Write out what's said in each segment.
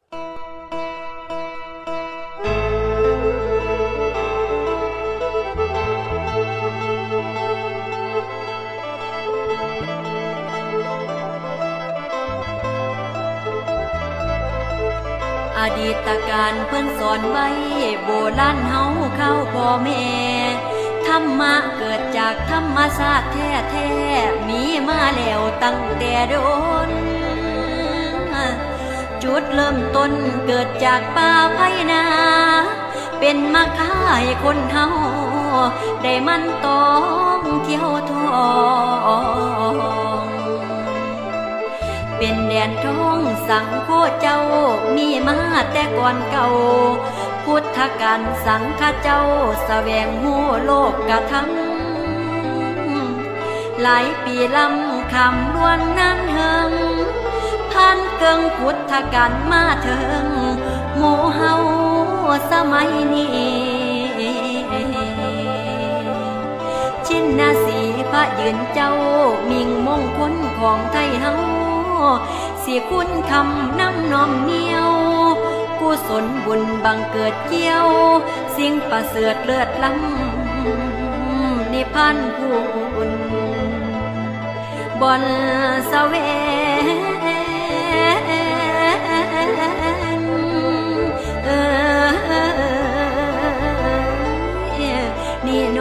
อดีตการเพิ่นสอนไว้โบราณเฮาเข้าพ่อแม่ธรรมะเกิดจากธรรมชาติแท้ๆมีมาแล้วตั้งแต่โดนจุดเริ่มต้นเกิดจากป่าไผนาเป็นมรรคให้คนเฮาได้มันต้องเที่ยวท่องเป็นแดนท้องสังโฆเจ้ามีมาแต่ก่อนเก่าพุทธการสังฆเจ้าแสวงหูโลกกระทั้งหลายปีลำคำล้วนนั้นเฮิงผ่านเกิงพุทธการมาเถิงหมู่เฮาสมัยนี้ชินนาสีพระยืนเจ้ามิ่งมงคลของไทยเฮาสิคุณคำน้ำน้อมเนียวกุศลบุญบังเกิดเกี่ยวสิ่งประเสริฐเลิศล้ำนิพพานบุญบนเสวงนี่โน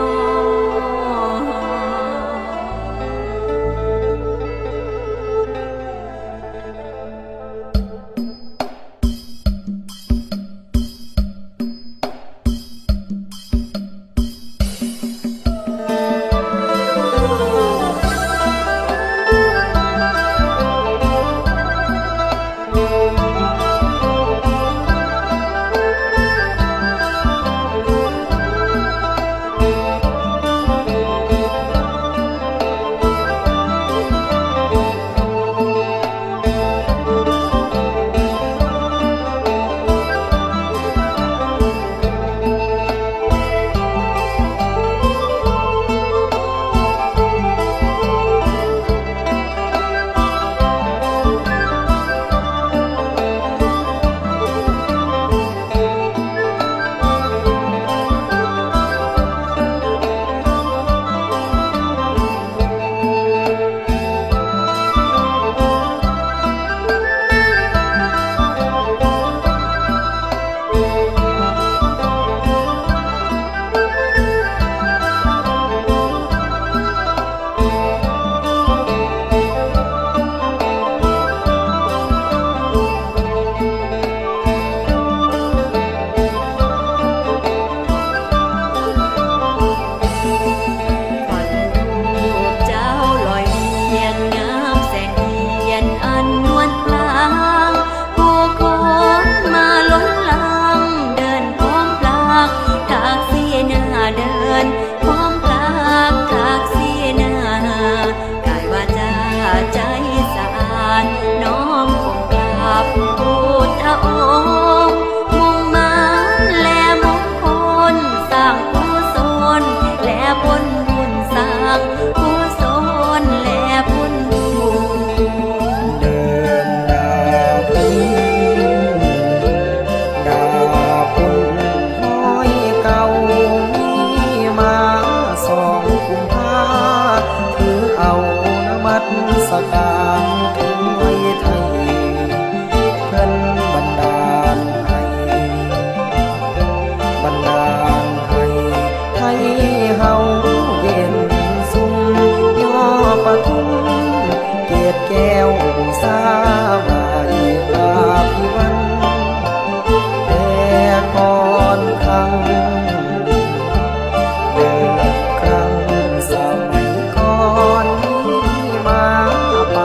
ป่า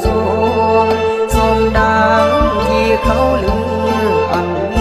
สูงสมดังที่เขาลืออันมี